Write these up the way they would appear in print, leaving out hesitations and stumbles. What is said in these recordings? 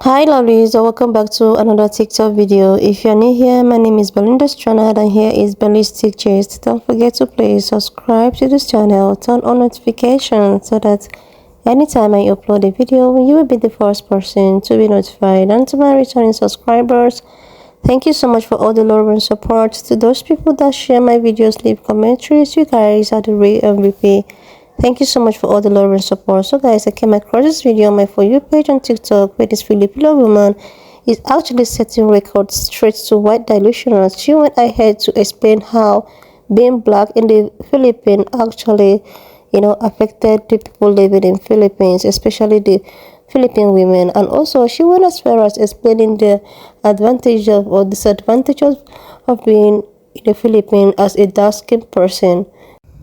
Hi lovelies, welcome back to another TikTok video. If you're new here, my name is Belinda's channel and here is Belly's TikTok. Don't forget to please subscribe to this channel, turn on notifications so that anytime I upload a video, you will be the first person to be notified. And to my returning subscribers, thank you so much for all the love and support. To those people that share my videos, leave commentaries, you guys are the real MVP. Thank you so much for all the love and support. So guys, I came across this video on my For You page on TikTok where this Filipino woman is actually setting records straight to white delusionals. She went ahead to explain how being black in the Philippines actually, affected the people living in Philippines, especially the Philippine women. And also, she went as far as explaining the advantage of or disadvantages of being in the Philippines as a dark-skinned person.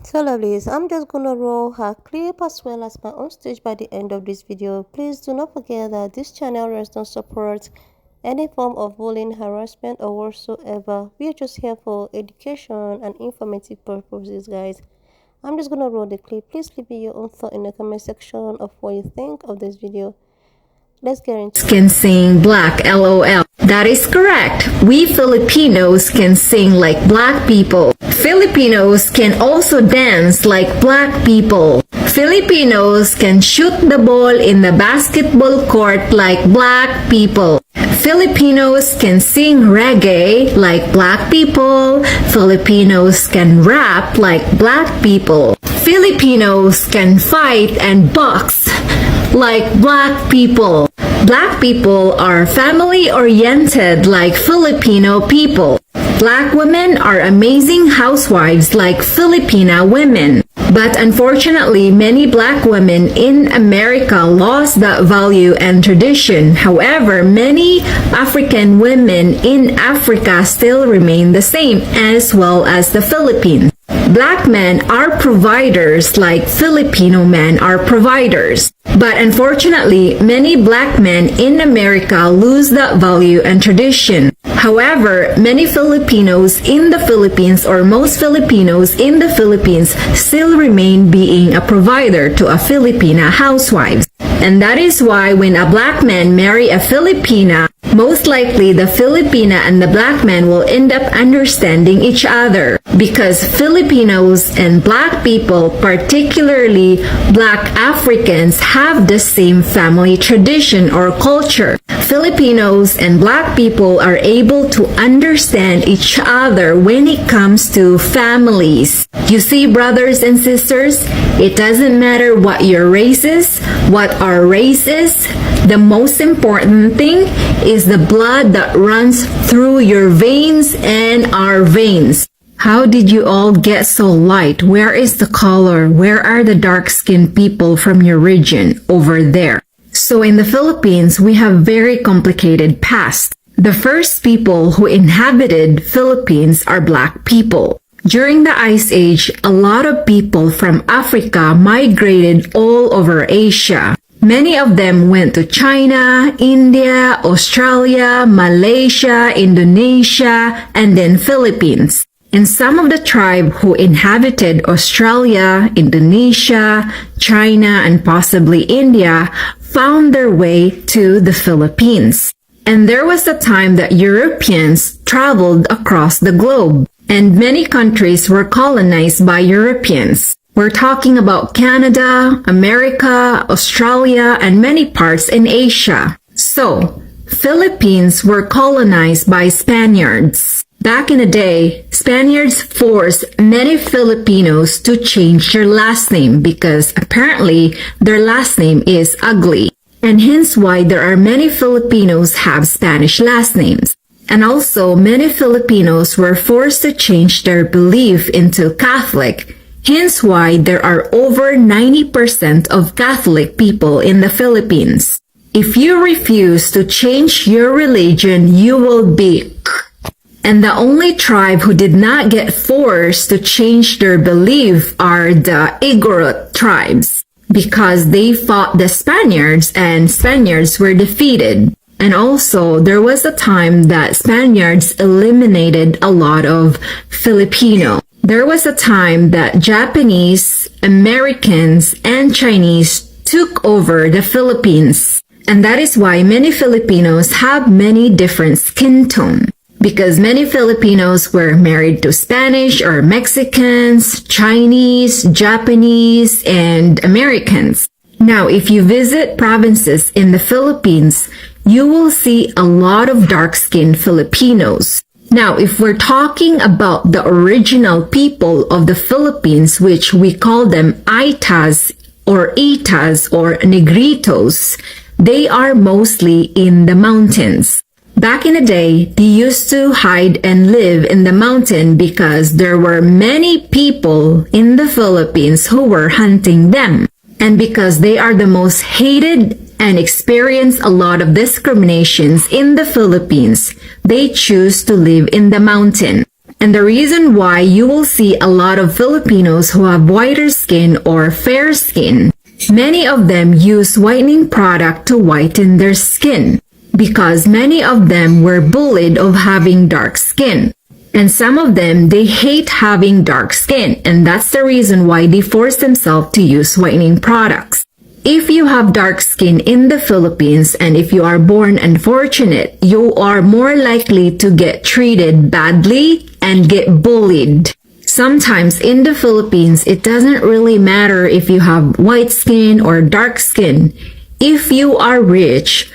So lovelies, I'm just gonna roll her clip as well as my own stage by the end of this video. Please do not forget that this channel does not support any form of bullying, harassment or whatsoever. We are just here for education and informative purposes, guys. I'm just gonna roll the clip. Please leave me your own thought in the comment section of what you think of this video. Let's get into it. Can sing black, LOL. That is correct. We Filipinos can sing like black people. Filipinos can also dance like black people. Filipinos can shoot the ball in the basketball court like black people. Filipinos can sing reggae like black people. Filipinos can rap like black people. Filipinos can fight and box like black people. Black people are family-oriented like Filipino people. Black women are amazing housewives like Filipina women. But unfortunately, many black women in America lost that value and tradition. However, many African women in Africa still remain the same, as well as the Philippines. Black men are providers like Filipino men are providers. But unfortunately, many black men in America lose that value and tradition. However, many Filipinos in the Philippines or most Filipinos in the Philippines still remain being a provider to a Filipina housewives. And that is why when a black man marry a Filipina, most likely the Filipina and the black man will end up understanding each other because Filipinos and black people, particularly black Africans, have the same family tradition or culture. Filipinos and black people are able to understand each other when it comes to families. You see, brothers and sisters, it doesn't matter what your race is, what our race is. The most important thing is the blood that runs through your veins and our veins. How did you all get so light? Where is the color? Where are the dark-skinned people from your region? Over there. So in the Philippines, we have very complicated past. The first people who inhabited Philippines are black people. During the Ice Age, a lot of people from Africa migrated all over Asia. Many of them went to China, India, Australia, Malaysia, Indonesia, and then Philippines. And some of the tribe who inhabited Australia, Indonesia, China, and possibly India found their way to the Philippines. And there was a time that Europeans traveled across the globe, and many countries were colonized by Europeans. We're talking about Canada, America, Australia, and many parts in Asia. So, Philippines were colonized by Spaniards. Back in the day, Spaniards forced many Filipinos to change their last name because apparently their last name is ugly. And hence why there are many Filipinos have Spanish last names. And also, many Filipinos were forced to change their belief into Catholic. Hence why there are over 90% of Catholic people in the Philippines. If you refuse to change your religion, you will be. And the only tribe who did not get forced to change their belief are the Igorot tribes because they fought the Spaniards and Spaniards were defeated. And also, there was a time that Spaniards eliminated a lot of Filipino. There was a time that Japanese, Americans, and Chinese took over the Philippines. And that is why many Filipinos have many different skin tone. Because many Filipinos were married to Spanish or Mexicans, Chinese, Japanese, and Americans. Now, if you visit provinces in the Philippines, you will see a lot of dark-skinned Filipinos. Now, if we're talking about the original people of the Philippines, which we call them Aitas or Itas or Negritos, they are mostly in the mountains. Back in the day, they used to hide and live in the mountain because there were many people in the Philippines who were hunting them. And because they are the most hated and experience a lot of discriminations in the Philippines, they choose to live in the mountain. And the reason why you will see a lot of Filipinos who have whiter skin or fair skin, many of them use whitening product to whiten their skin because many of them were bullied of having dark skin. And some of them, they hate having dark skin, and that's the reason why they force themselves to use whitening products. If you have dark skin in the Philippines and if you are born unfortunate, you are more likely to get treated badly and get bullied. Sometimes in the Philippines, it doesn't really matter if you have white skin or dark skin. If you are rich,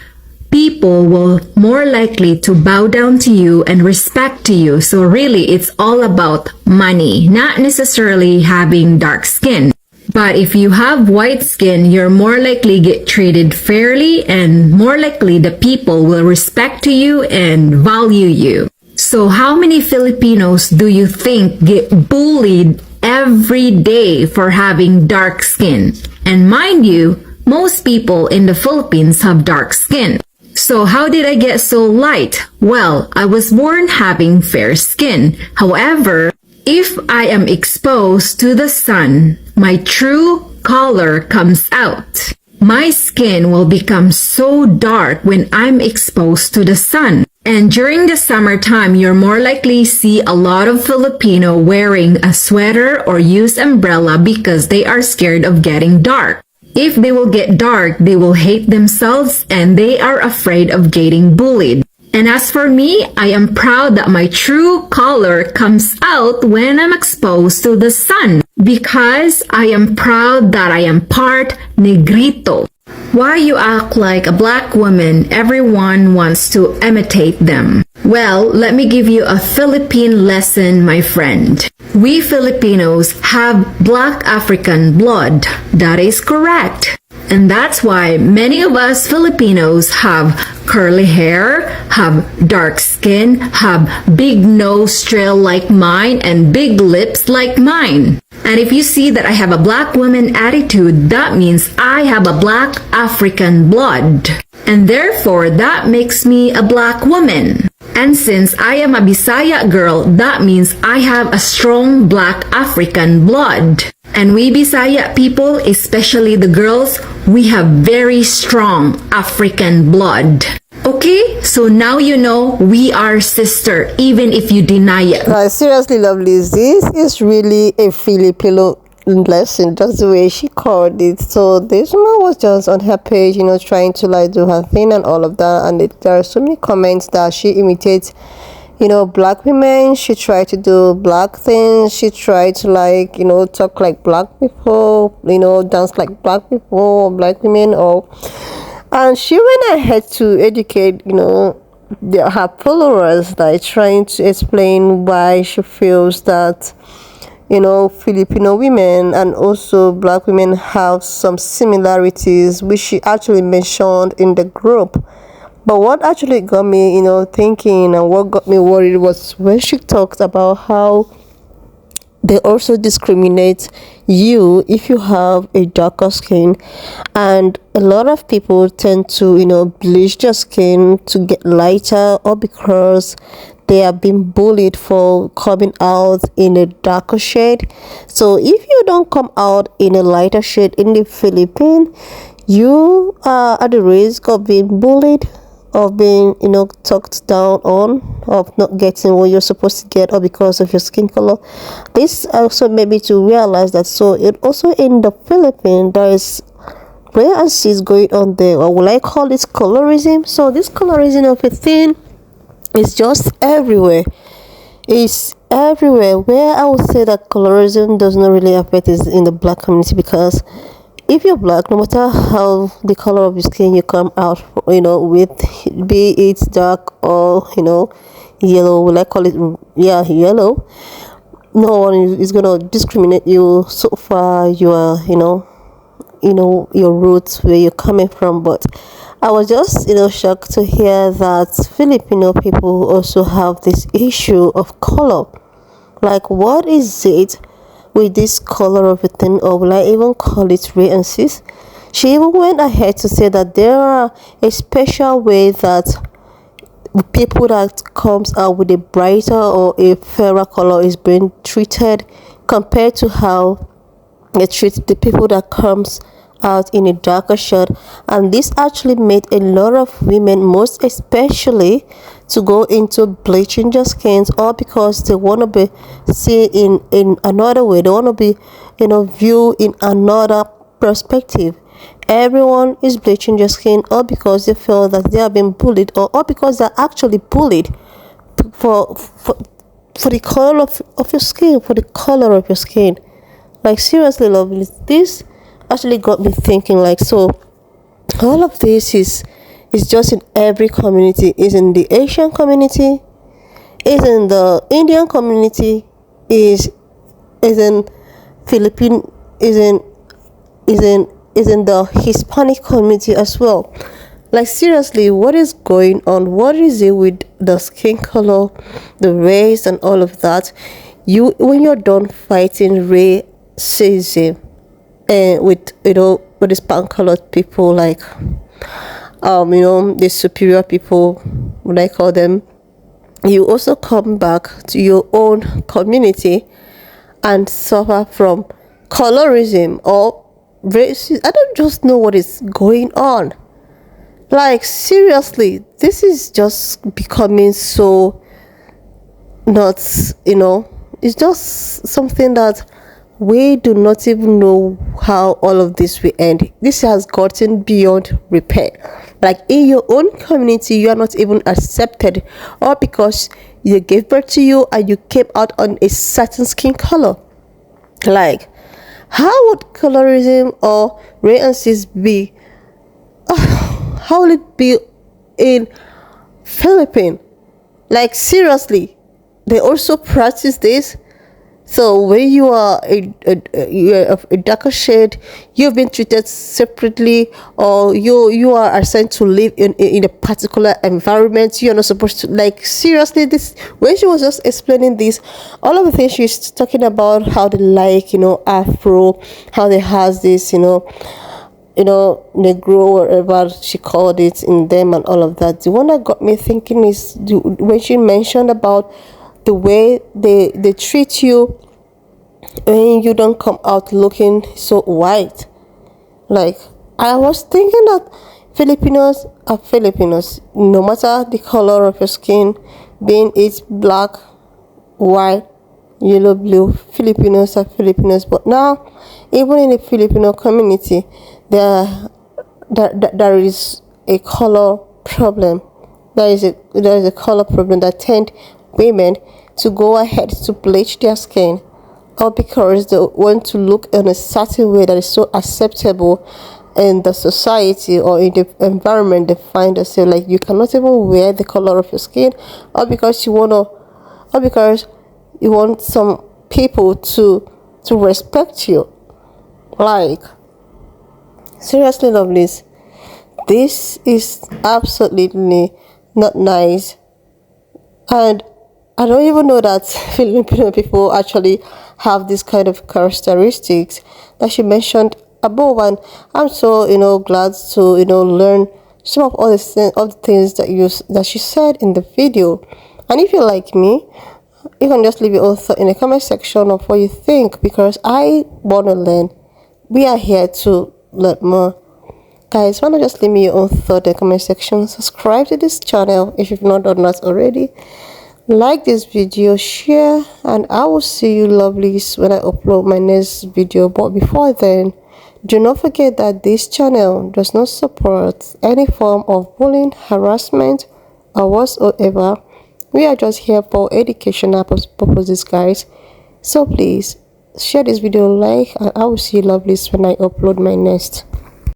people will more likely to bow down to you and respect to you. So really, it's all about money, not necessarily having dark skin. But if you have white skin, you're more likely get treated fairly and more likely the people will respect to you and value you. So how many Filipinos do you think get bullied every day for having dark skin? And mind you, most people in the Philippines have dark skin. So how did I get so light? Well, I was born having fair skin. However, if I am exposed to the sun, my true color comes out. My skin will become so dark when I'm exposed to the sun. And during the summertime, you're more likely see a lot of Filipino wearing a sweater or use umbrella because they are scared of getting dark. If they will get dark, they will hate themselves and they are afraid of getting bullied. And as for me, I am proud that my true color comes out when I'm exposed to the sun because I am proud that I am part Negrito. Why you act like a black woman? Everyone wants to imitate them. Well, let me give you a Philippine lesson, my friend. We Filipinos have black African blood. That is correct. And that's why many of us Filipinos have curly hair, have dark skin, have big nose trail like mine, and big lips like mine. And if you see that I have a black woman attitude, that means I have a black African blood. And therefore, that makes me a black woman. And since I am a Bisaya girl, that means I have a strong black African blood. And we Bisaya people, especially the girls, we have very strong African blood. Okay, so now you know we are sister, even if you deny it. Seriously, lovelies, this is really a Filipino lesson. That's the way she called it. So this woman was just on her page, trying to like do her thing and all of that. And there are so many comments that she imitates, black women. She tried to do black things. She tried to like, talk like black people, dance like black people, black women, or. And she went ahead to educate, her followers, like trying to explain why she feels that, Filipino women and also black women have some similarities, which she actually mentioned in the group. But what actually got me, thinking and what got me worried was when she talked about how they also discriminate you if you have a darker skin, and a lot of people tend to bleach their skin to get lighter, or because they have been bullied for coming out in a darker shade. So if you don't come out in a lighter shade in the Philippines, you are at the risk of being bullied, of being talked down on, of not getting what you're supposed to get, or because of your skin color. This also made me to realize that so it also in the Philippines there is where I see is going on there, or will I call this colorism? So this colorism of a thing is just everywhere. It's everywhere. Where I would say that colorism does not really affect is in the black community, because if you're black, no matter how the color of your skin you come out, with, be it dark or yellow, will I call it, yeah, yellow, no one is gonna discriminate you so far you are, your roots, where you're coming from. But I was just shocked to hear that Filipino people also have this issue of color. Like, what is it with this color of a thing, or will I even call it ray and cis? She even went ahead to say that there are a special way that people that comes out with a brighter or a fairer color is being treated, compared to how they treat the people that comes out in a darker shade. And this actually made a lot of women, most especially, to go into bleaching their skins, all because they want to be seen in another way. They want to be viewed in another perspective. Everyone is bleaching their skin, or because they feel that they have been bullied, or because they're actually bullied for the color of your skin, for the color of your skin. Like, seriously, lovely, this actually got me thinking, like, so all of this is just in every community. Is in the Asian community, is in the Indian community, is in Philippine, is in the Hispanic community as well. Like, seriously, what is going on? What is it with the skin color, the race, and all of that? When you're done fighting racism, and with the span colored people, like the superior people, what I call them, you also come back to your own community and suffer from colorism or racism. I don't just know what is going on. Like, seriously, this is just becoming so nuts. It's just something that we do not even know how all of this will end. This has gotten beyond repair. Like, in your own community, you are not even accepted, or because you gave birth to you and you came out on a certain skin color. Like, how would colorism or racism be? How will it be in Philippine? Like, seriously, they also practice this. So when you are a darker shade, you've been treated separately, or you are assigned to live in a particular environment. You're not supposed to, like, seriously, this, when she was just explaining this, all of the things she's talking about, how they like, Afro, how they has this, Negro, whatever she called it in them, and all of that. The one that got me thinking is when she mentioned about the way they treat you when you don't come out looking so white. Like, I was thinking that Filipinos are Filipinos, no matter the color of your skin, being it black, white, yellow, blue. Filipinos are Filipinos. But now, even in the Filipino community, there is a color problem. There is a color problem that tend women to go ahead to bleach their skin, or because they want to look in a certain way that is so acceptable in the society or in the environment they find themselves. Like, you cannot even wear the color of your skin, or because you want some people to respect you. Like, seriously, lovelies, this is absolutely not nice. And I don't even know that Filipino people actually have this kind of characteristics that she mentioned above, and I'm so glad to learn some of all the things that she said in the video. And if you're like me, you can just leave your own thought in the comment section of what you think, because I want to learn. We are here to learn more. Guys, why not just leave me your own thought in the comment section? Subscribe to this channel if you've not done that already. Like this video, share, and I will see you lovelies when I upload my next video. But before then, Do not forget that this channel does not support any form of bullying, harassment, or whatsoever. We are just here for educational purposes, guys. So please share this video, like, and I will see you lovelies when I upload my next.